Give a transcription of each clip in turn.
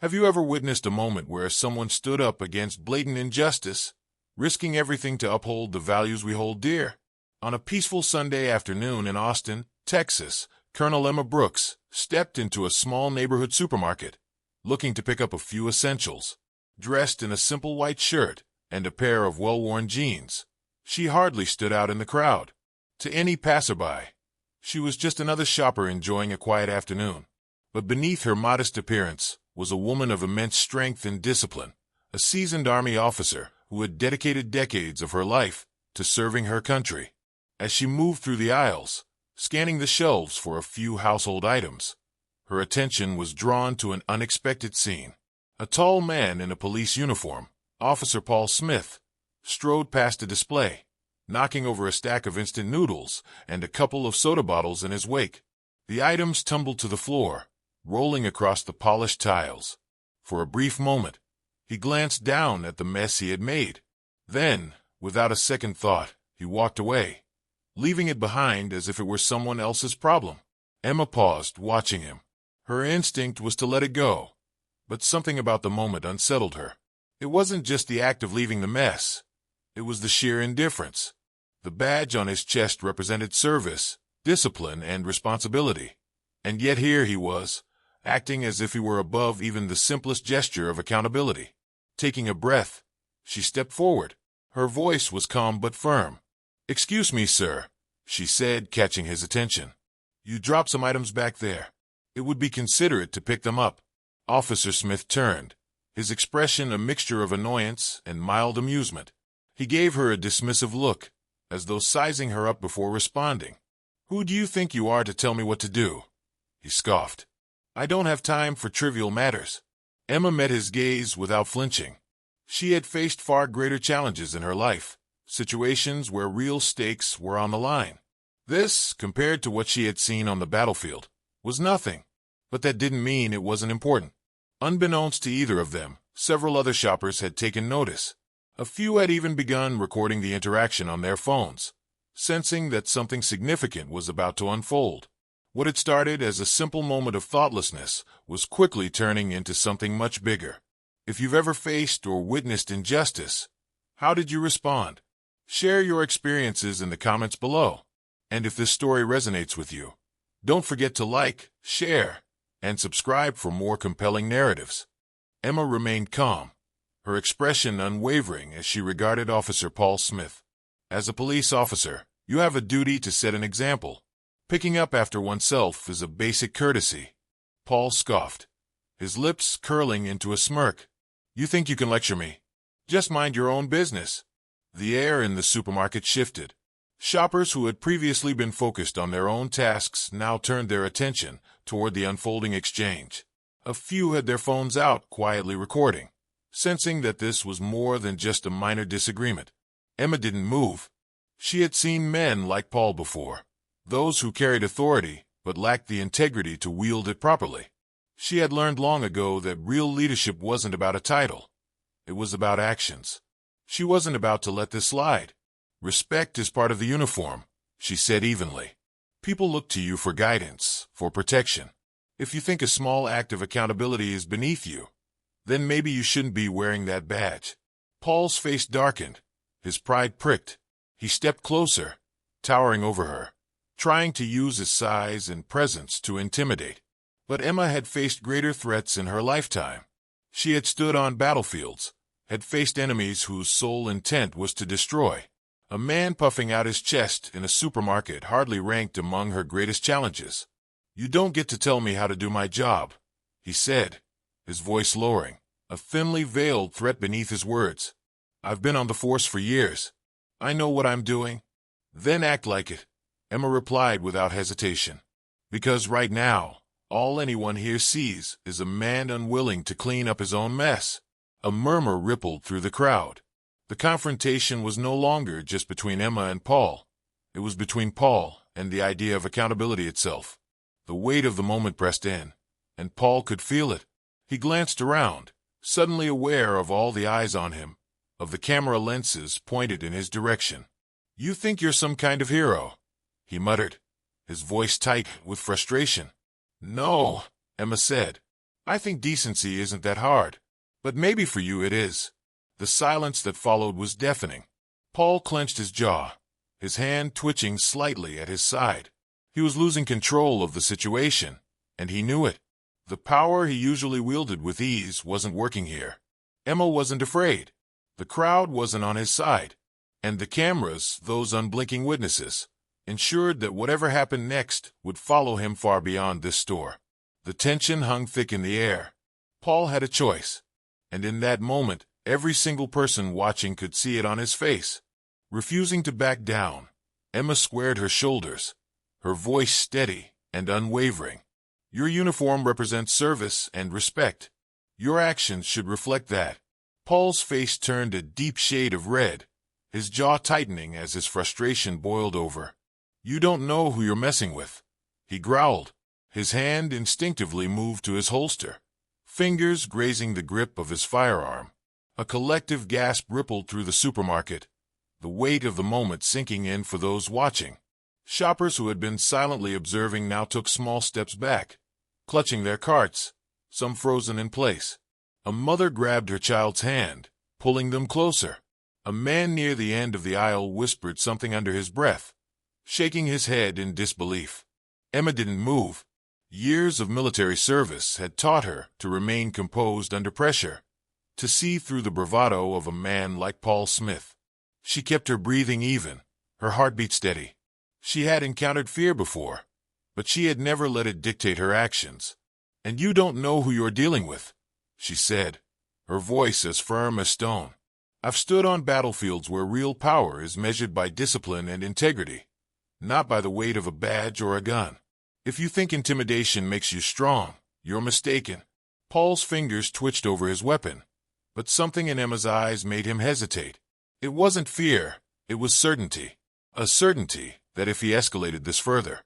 Have you ever witnessed a moment where someone stood up against blatant injustice, risking everything to uphold the values we hold dear? On a peaceful Sunday afternoon in Austin, Texas, Colonel Emma Brooks stepped into a small neighborhood supermarket, looking to pick up a few essentials. Dressed in a simple white shirt and a pair of well-worn jeans, she hardly stood out in the crowd. To any passerby, she was just another shopper enjoying a quiet afternoon. But beneath her modest appearance was a woman of immense strength and discipline, a seasoned Army officer who had dedicated decades of her life to serving her country. As she moved through the aisles, scanning the shelves for a few household items, her attention was drawn to an unexpected scene. A tall man in a police uniform, Officer Paul Smith, strode past a display, knocking over a stack of instant noodles and a couple of soda bottles in his wake. The items tumbled to the floor, rolling across the polished tiles. For a brief moment, he glanced down at the mess he had made. Then, without a second thought, he walked away, leaving it behind as if it were someone else's problem. Emma paused, watching him. Her instinct was to let it go, but something about the moment unsettled her. It wasn't just the act of leaving the mess. It was the sheer indifference. The badge on his chest represented service, discipline, and responsibility. And yet here he was, acting as if he were above even the simplest gesture of accountability. Taking a breath, she stepped forward. Her voice was calm but firm. "Excuse me, sir," she said, catching his attention. "You dropped some items back there. It would be considerate to pick them up." Officer Smith turned, his expression a mixture of annoyance and mild amusement. He gave her a dismissive look, as though sizing her up before responding. "Who do you think you are to tell me what to do?" he scoffed. "I don't have time for trivial matters." Emma met his gaze without flinching. She had faced far greater challenges in her life, situations where real stakes were on the line. This, compared to what she had seen on the battlefield, was nothing. But that didn't mean it wasn't important. Unbeknownst to either of them, several other shoppers had taken notice. A few had even begun recording the interaction on their phones, sensing that something significant was about to unfold. What had started as a simple moment of thoughtlessness was quickly turning into something much bigger. If you've ever faced or witnessed injustice, how did you respond? Share your experiences in the comments below. And if this story resonates with you, don't forget to like, share, and subscribe for more compelling narratives. Emma remained calm, her expression unwavering as she regarded Officer Paul Smith. As a police officer, you have a duty to set an example. Picking up after oneself is a basic courtesy. Paul scoffed, his lips curling into a smirk. "You think you can lecture me? Just mind your own business." The air in the supermarket shifted. Shoppers who had previously been focused on their own tasks now turned their attention toward the unfolding exchange. A few had their phones out, quietly recording, sensing that this was more than just a minor disagreement. Emma didn't move. She had seen men like Paul before, those who carried authority but lacked the integrity to wield it properly. She had learned long ago that real leadership wasn't about a title. It was about actions. She wasn't about to let this slide. "Respect is part of the uniform," she said evenly. "People look to you for guidance, for protection. If you think a small act of accountability is beneath you, then maybe you shouldn't be wearing that badge." Paul's face darkened, his pride pricked. He stepped closer, towering over her, trying to use his size and presence to intimidate. But Emma had faced greater threats in her lifetime. She had stood on battlefields, had faced enemies whose sole intent was to destroy. A man puffing out his chest in a supermarket hardly ranked among her greatest challenges. "You don't get to tell me how to do my job," he said, his voice lowering, a thinly veiled threat beneath his words. "I've been on the force for years. I know what I'm doing." "Then act like it," Emma replied without hesitation. "Because right now, all anyone here sees is a man unwilling to clean up his own mess." A murmur rippled through the crowd. The confrontation was no longer just between Emma and Paul. It was between Paul and the idea of accountability itself. The weight of the moment pressed in, and Paul could feel it. He glanced around, suddenly aware of all the eyes on him, of the camera lenses pointed in his direction. "You think you're some kind of hero," he muttered, his voice tight with frustration. "No," Emma said. I think decency isn't that hard. But maybe for you it is. The silence that followed was deafening. Paul clenched his jaw, his hand twitching slightly at his side. He was losing control of the situation, and he knew it. The power he usually wielded with ease wasn't working here. Emma wasn't afraid. The crowd wasn't on his side. And the cameras, those unblinking witnesses, ensured that whatever happened next would follow him far beyond this store. The tension hung thick in the air. Paul had a choice. And in that moment, every single person watching could see it on his face. Refusing to back down, Emma squared her shoulders, her voice steady and unwavering. Your uniform represents service and respect. Your actions should reflect that. Paul's face turned a deep shade of red, his jaw tightening as his frustration boiled over. You don't know who you're messing with, he growled. His hand instinctively moved to his holster, fingers grazing the grip of his firearm. A collective gasp rippled through the supermarket, the weight of the moment sinking in for those watching. Shoppers who had been silently observing now took small steps back, clutching their carts, some frozen in place. A mother grabbed her child's hand, pulling them closer. A man near the end of the aisle whispered something under his breath, shaking his head in disbelief. Emma didn't move. Years of military service had taught her to remain composed under pressure, to see through the bravado of a man like Paul Smith. She kept her breathing even, her heartbeat steady. She had encountered fear before, but she had never let it dictate her actions. And you don't know who you're dealing with, she said, her voice as firm as stone. I've stood on battlefields where real power is measured by discipline and integrity, not by the weight of a badge or a gun. If you think intimidation makes you strong, you're mistaken. Paul's fingers twitched over his weapon, but something in Emma's eyes made him hesitate. It wasn't fear, it was certainty. A certainty that if he escalated this further,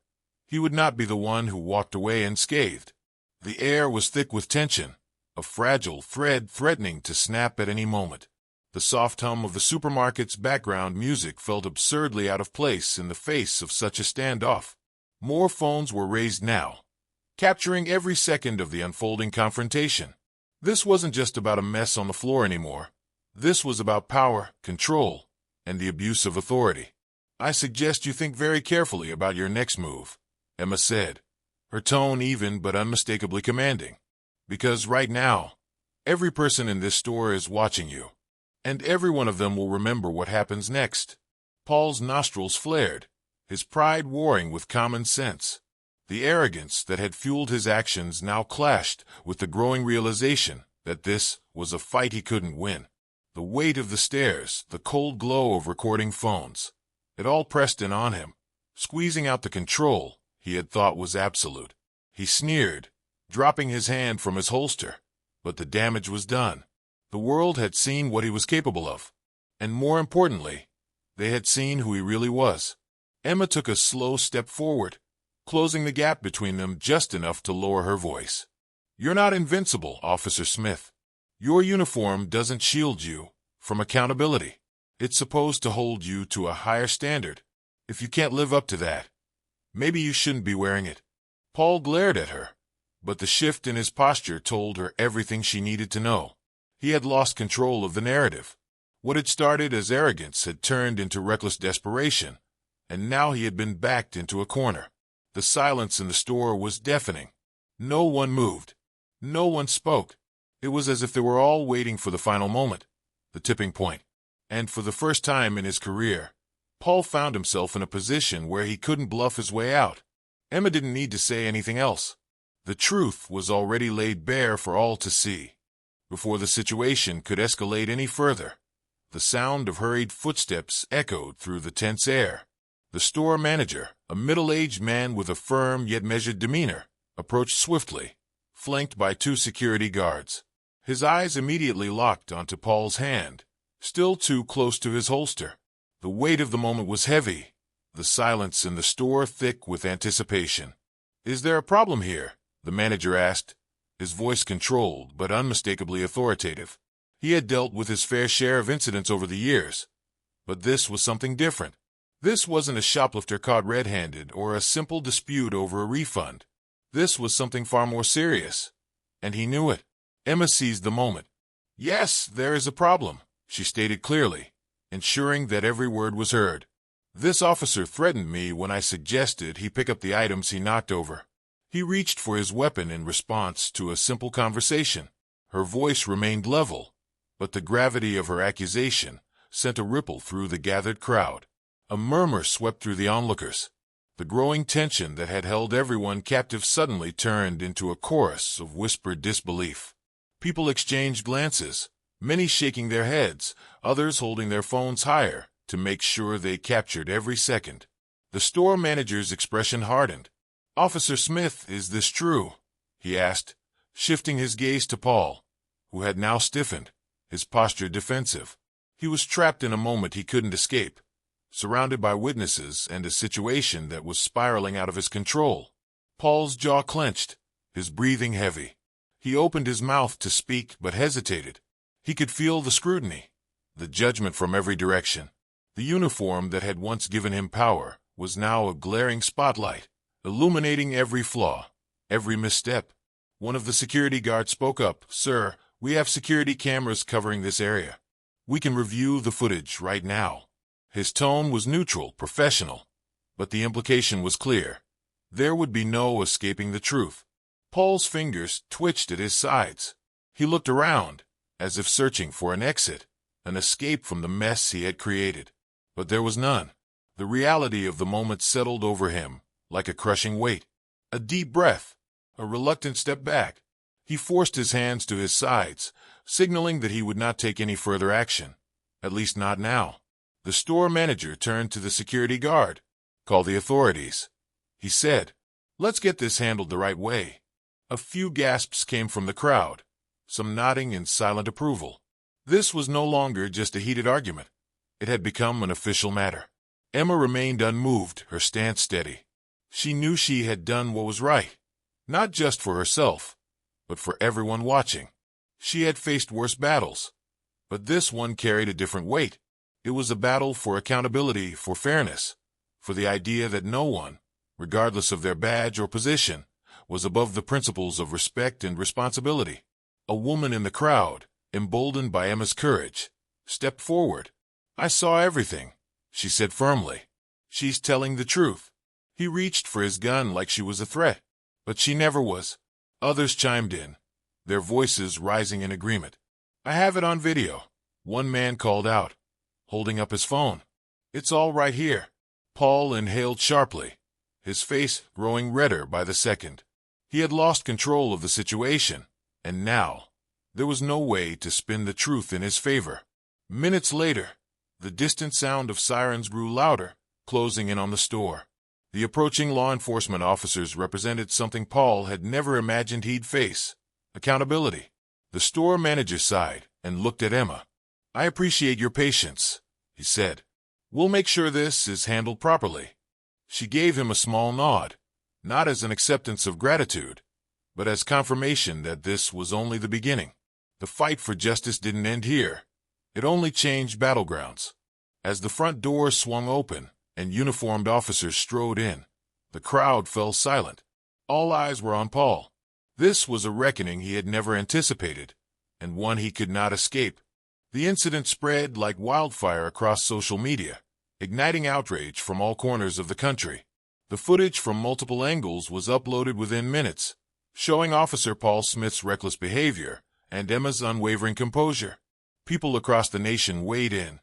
he would not be the one who walked away unscathed. The air was thick with tension, a fragile thread threatening to snap at any moment. The soft hum of the supermarket's background music felt absurdly out of place in the face of such a standoff. More phones were raised now, capturing every second of the unfolding confrontation. This wasn't just about a mess on the floor anymore. This was about power, control, and the abuse of authority. I suggest you think very carefully about your next move, Emma said, her tone even but unmistakably commanding. Because right now, every person in this store is watching you, and every one of them will remember what happens next. Paul's nostrils flared, his pride warring with common sense. The arrogance that had fueled his actions now clashed with the growing realization that this was a fight he couldn't win. The weight of the stares, the cold glow of recording phones, it all pressed in on him, squeezing out the control he had thought was absolute. He sneered, dropping his hand from his holster, but the damage was done. The world had seen what he was capable of, and more importantly, they had seen who he really was. Emma took a slow step forward, closing the gap between them just enough to lower her voice. You're not invincible, Officer Smith. Your uniform doesn't shield you from accountability. It's supposed to hold you to a higher standard. If you can't live up to that, maybe you shouldn't be wearing it. Paul glared at her, but the shift in his posture told her everything she needed to know. He had lost control of the narrative. What had started as arrogance had turned into reckless desperation, and now he had been backed into a corner. The silence in the store was deafening. No one moved. No one spoke. It was as if they were all waiting for the final moment, the tipping point. And for the first time in his career, Paul found himself in a position where he couldn't bluff his way out. Emma didn't need to say anything else. The truth was already laid bare for all to see. Before the situation could escalate any further, the sound of hurried footsteps echoed through the tense air. The store manager, a middle-aged man with a firm yet measured demeanor, approached swiftly, flanked by 2 security guards. His eyes immediately locked onto Paul's hand, still too close to his holster. The weight of the moment was heavy, the silence in the store thick with anticipation. Is there a problem here? The manager asked, his voice controlled but unmistakably authoritative. He had dealt with his fair share of incidents over the years, but this was something different. This wasn't a shoplifter caught red-handed or a simple dispute over a refund. This was something far more serious. And he knew it. Emma seized the moment. "Yes, there is a problem," she stated clearly, ensuring that every word was heard. "This officer threatened me when I suggested he pick up the items he knocked over. He reached for his weapon in response to a simple conversation." Her voice remained level, but the gravity of her accusation sent a ripple through the gathered crowd. A murmur swept through the onlookers. The growing tension that had held everyone captive suddenly turned into a chorus of whispered disbelief. People exchanged glances, many shaking their heads, others holding their phones higher to make sure they captured every second. The store manager's expression hardened. "Officer Smith, is this true?" he asked, shifting his gaze to Paul, who had now stiffened, his posture defensive. He was trapped in a moment he couldn't escape, surrounded by witnesses and a situation that was spiraling out of his control. Paul's jaw clenched, his breathing heavy. He opened his mouth to speak but hesitated. He could feel the scrutiny, the judgment from every direction. The uniform that had once given him power was now a glaring spotlight, illuminating every flaw, every misstep. One of the security guards spoke up. "Sir, we have security cameras covering this area. We can review the footage right now." His tone was neutral, professional, but the implication was clear. There would be no escaping the truth. Paul's fingers twitched at his sides. He looked around, as if searching for an exit, an escape from the mess he had created. But there was none. The reality of the moment settled over him like a crushing weight. A deep breath, a reluctant step back. He forced his hands to his sides, signaling that he would not take any further action, at least not now. The store manager turned to the security guard. "Call the authorities," he said. "Let's get this handled the right way." A few gasps came from the crowd, some nodding in silent approval. This was no longer just a heated argument. It had become an official matter. Emma remained unmoved, her stance steady. She knew she had done what was right, not just for herself, but for everyone watching. She had faced worse battles, but this one carried a different weight. It was a battle for accountability, for fairness, for the idea that no one, regardless of their badge or position, was above the principles of respect and responsibility. A woman in the crowd, emboldened by Emma's courage, stepped forward. "I saw everything," she said firmly. "She's telling the truth." He reached for his gun like she was a threat, but she never was. Others chimed in, their voices rising in agreement. "I have it on video," one man called out, holding up his phone. "It's all right here." Paul inhaled sharply, his face growing redder by the second. He had lost control of the situation, and now there was no way to spin the truth in his favor. Minutes later, the distant sound of sirens grew louder, closing in on the store. The approaching law enforcement officers represented something Paul had never imagined he'd face: accountability. The store manager sighed and looked at Emma. "I appreciate your patience," he said. "We'll make sure this is handled properly." She gave him a small nod, not as an acceptance of gratitude, but as confirmation that this was only the beginning. The fight for justice didn't end here. It only changed battlegrounds. As the front door swung open and uniformed officers strode in, the crowd fell silent. All eyes were on Paul. This was a reckoning he had never anticipated, and one he could not escape. The incident spread like wildfire across social media, igniting outrage from all corners of the country. The footage from multiple angles was uploaded within minutes, showing Officer Paul Smith's reckless behavior and Emma's unwavering composure. People across the nation weighed in,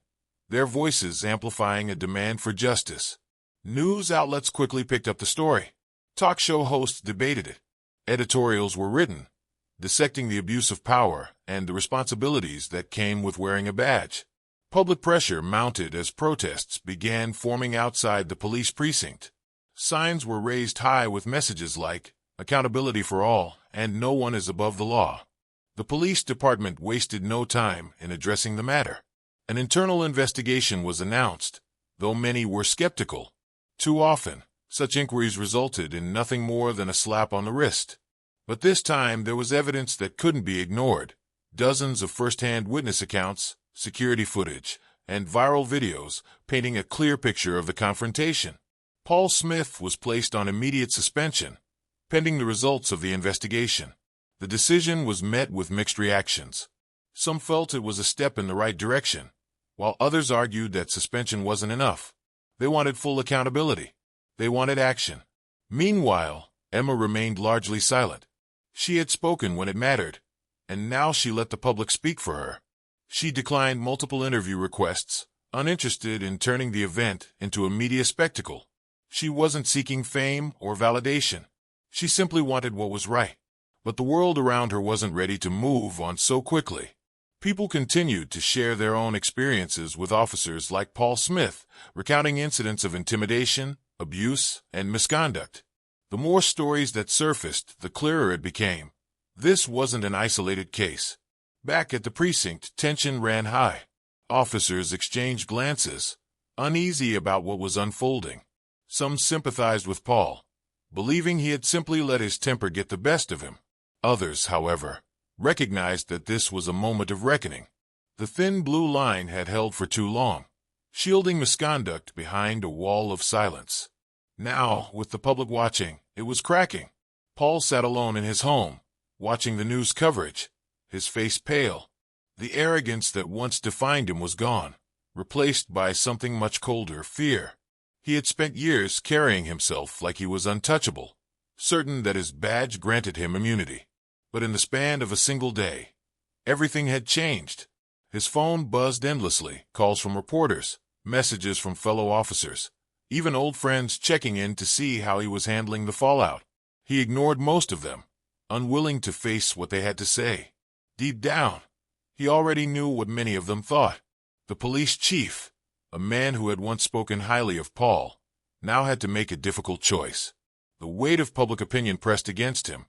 their voices amplifying a demand for justice. News outlets quickly picked up the story. Talk show hosts debated it. Editorials were written, dissecting the abuse of power and the responsibilities that came with wearing a badge. Public pressure mounted as protests began forming outside the police precinct. Signs were raised high with messages like, "Accountability for all," and "No one is above the law." The police department wasted no time in addressing the matter. An internal investigation was announced, though many were skeptical. Too often, such inquiries resulted in nothing more than a slap on the wrist. But this time there was evidence that couldn't be ignored. Dozens of first-hand witness accounts, security footage, and viral videos painting a clear picture of the confrontation. Paul Smith was placed on immediate suspension, pending the results of the investigation. The decision was met with mixed reactions. Some felt it was a step in the right direction, while others argued that suspension wasn't enough. They wanted full accountability. They wanted action. Meanwhile, Emma remained largely silent. She had spoken when it mattered, and now she let the public speak for her. She declined multiple interview requests, uninterested in turning the event into a media spectacle. She wasn't seeking fame or validation. She simply wanted what was right. But the world around her wasn't ready to move on so quickly. People continued to share their own experiences with officers like Paul Smith, recounting incidents of intimidation, abuse, and misconduct. The more stories that surfaced, the clearer it became. This wasn't an isolated case. Back at the precinct, tension ran high. Officers exchanged glances, uneasy about what was unfolding. Some sympathized with Paul, believing he had simply let his temper get the best of him. Others, however, recognized that this was a moment of reckoning. The thin blue line had held for too long, shielding misconduct behind a wall of silence. Now, with the public watching, it was cracking. Paul sat alone in his home, watching the news coverage, his face pale. The arrogance that once defined him was gone, replaced by something much colder, fear. He had spent years carrying himself like he was untouchable, certain that his badge granted him immunity. But in the span of a single day, everything had changed. His phone buzzed endlessly, calls from reporters, messages from fellow officers, even old friends checking in to see how he was handling the fallout. He ignored most of them, unwilling to face what they had to say. Deep down, he already knew what many of them thought. The police chief, a man who had once spoken highly of Paul, now had to make a difficult choice. The weight of public opinion pressed against him,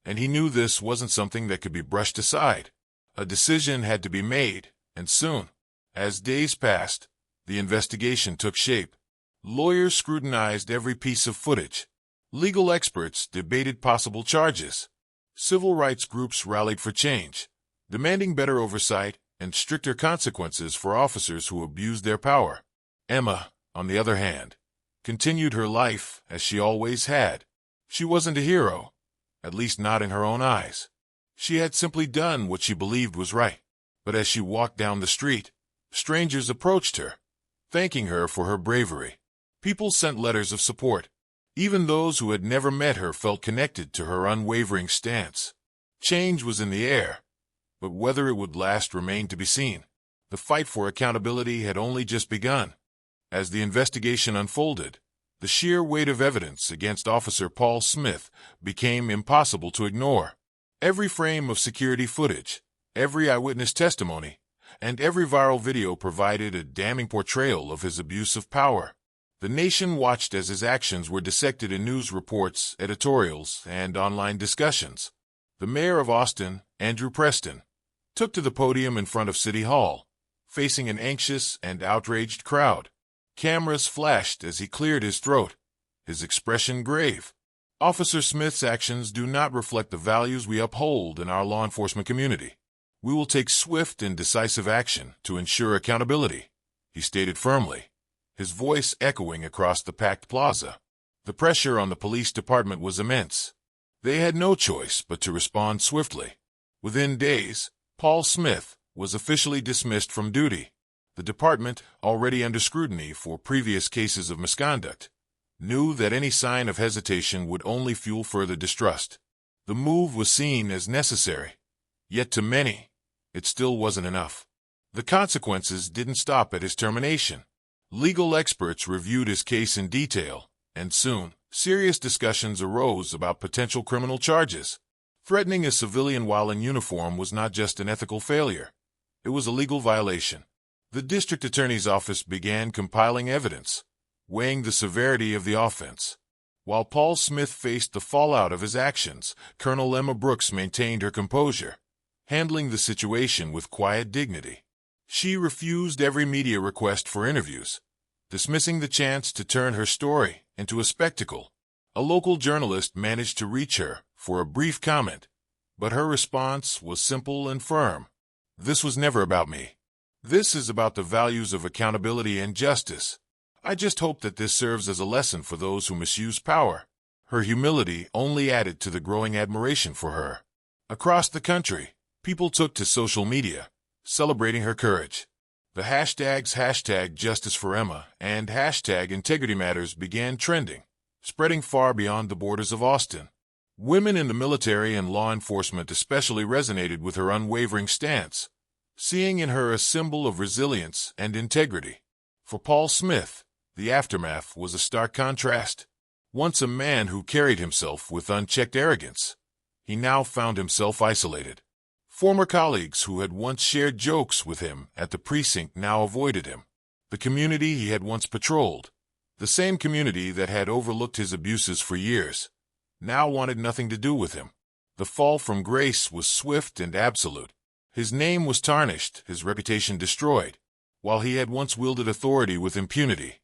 and he knew this wasn't something that could be brushed aside. A decision had to be made, and soon. As days passed, the investigation took shape. Lawyers scrutinized every piece of footage. Legal experts debated possible charges. Civil rights groups rallied for change, demanding better oversight and stricter consequences for officers who abused their power. Emma, on the other hand, continued her life as she always had. She wasn't a hero, at least not in her own eyes. She had simply done what she believed was right. But as she walked down the street, strangers approached her, thanking her for her bravery. People sent letters of support. Even those who had never met her felt connected to her unwavering stance. Change was in the air, but whether it would last remained to be seen. The fight for accountability had only just begun. As the investigation unfolded, the sheer weight of evidence against Officer Paul Smith became impossible to ignore. Every frame of security footage, every eyewitness testimony, and every viral video provided a damning portrayal of his abuse of power. The nation watched as his actions were dissected in news reports, editorials, and online discussions. The mayor of Austin, Andrew Preston, took to the podium in front of City Hall, facing an anxious and outraged crowd. Cameras flashed as he cleared his throat, his expression grave. Officer Smith's actions do not reflect the values we uphold in our law enforcement community. We will take swift and decisive action to ensure accountability, he stated firmly, his voice echoing across the packed plaza. The pressure on the police department was immense. They had no choice but to respond swiftly. Within days, Paul Smith was officially dismissed from duty. The department, already under scrutiny for previous cases of misconduct, knew that any sign of hesitation would only fuel further distrust. The move was seen as necessary, yet to many, it still wasn't enough. The consequences didn't stop at his termination. Legal experts reviewed his case in detail, and soon, serious discussions arose about potential criminal charges. Threatening a civilian while in uniform was not just an ethical failure. It was a legal violation. The district attorney's office began compiling evidence, weighing the severity of the offense. While Paul Smith faced the fallout of his actions, Colonel Emma Brooks maintained her composure, handling the situation with quiet dignity. She refused every media request for interviews, dismissing the chance to turn her story into a spectacle. A local journalist managed to reach her for a brief comment, but her response was simple and firm. "This was never about me. This is about the values of accountability and justice. I just hope that this serves as a lesson for those who misuse power." Her humility only added to the growing admiration for her. Across the country, people took to social media, celebrating her courage. The hashtags #JusticeForEmma and #IntegrityMatters began trending, spreading far beyond the borders of Austin. Women in the military and law enforcement especially resonated with her unwavering stance, seeing in her a symbol of resilience and integrity. For Paul Smith, the aftermath was a stark contrast. Once a man who carried himself with unchecked arrogance, he now found himself isolated. Former colleagues who had once shared jokes with him at the precinct now avoided him. The community he had once patrolled, the same community that had overlooked his abuses for years, now wanted nothing to do with him. The fall from grace was swift and absolute. His name was tarnished, his reputation destroyed. While he had once wielded authority with impunity,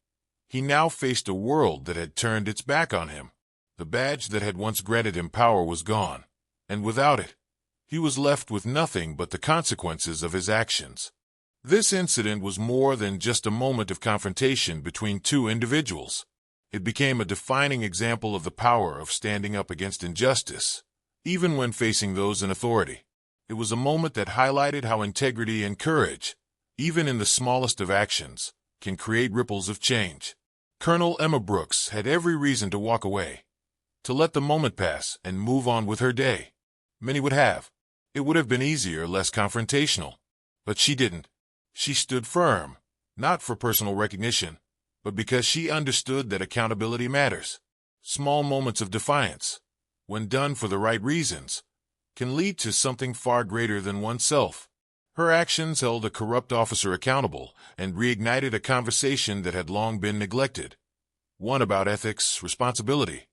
he now faced a world that had turned its back on him. The badge that had once granted him power was gone, and without it, he was left with nothing but the consequences of his actions. This incident was more than just a moment of confrontation between two individuals. It became a defining example of the power of standing up against injustice, even when facing those in authority. It was a moment that highlighted how integrity and courage, even in the smallest of actions, can create ripples of change. Colonel Emma Brooks had every reason to walk away, to let the moment pass and move on with her day. Many would have. It would have been easier, less confrontational. But she didn't. She stood firm, not for personal recognition, but because she understood that accountability matters. Small moments of defiance, when done for the right reasons, can lead to something far greater than oneself. Her actions held a corrupt officer accountable and reignited a conversation that had long been neglected, one about ethics, responsibility,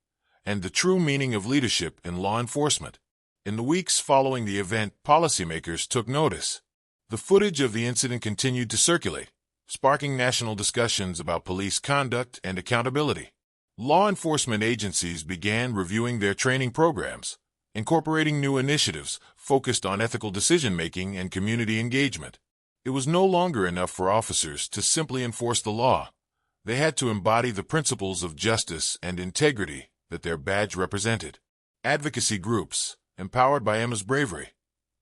and the true meaning of leadership in law enforcement. In the weeks following the event, policymakers took notice. The footage of the incident continued to circulate, sparking national discussions about police conduct and accountability. Law enforcement agencies began reviewing their training programs, incorporating new initiatives focused on ethical decision-making and community engagement. It was no longer enough for officers to simply enforce the law. They had to embody the principles of justice and integrity that their badge represented. Advocacy groups, empowered by Emma's bravery,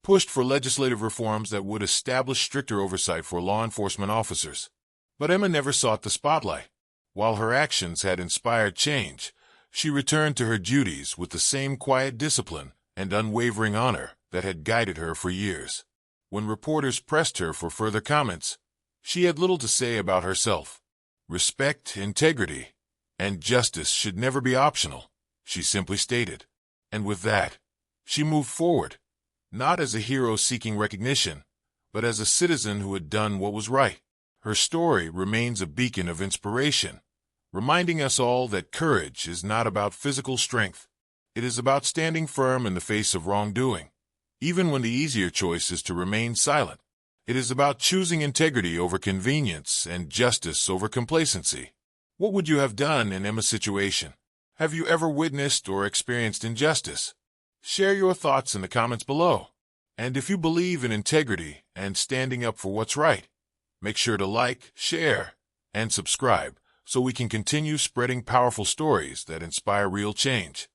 pushed for legislative reforms that would establish stricter oversight for law enforcement officers. But Emma never sought the spotlight. While her actions had inspired change, she returned to her duties with the same quiet discipline and unwavering honor that had guided her for years. When reporters pressed her for further comments, she had little to say about herself. Respect, integrity, and justice should never be optional, she simply stated. And with that, she moved forward, not as a hero seeking recognition, but as a citizen who had done what was right. Her story remains a beacon of inspiration, reminding us all that courage is not about physical strength. It is about standing firm in the face of wrongdoing, even when the easier choice is to remain silent. It is about choosing integrity over convenience and justice over complacency. What would you have done in Emma's situation? Have you ever witnessed or experienced injustice? Share your thoughts in the comments below. And if you believe in integrity and standing up for what's right, make sure to like, share, and subscribe so we can continue spreading powerful stories that inspire real change.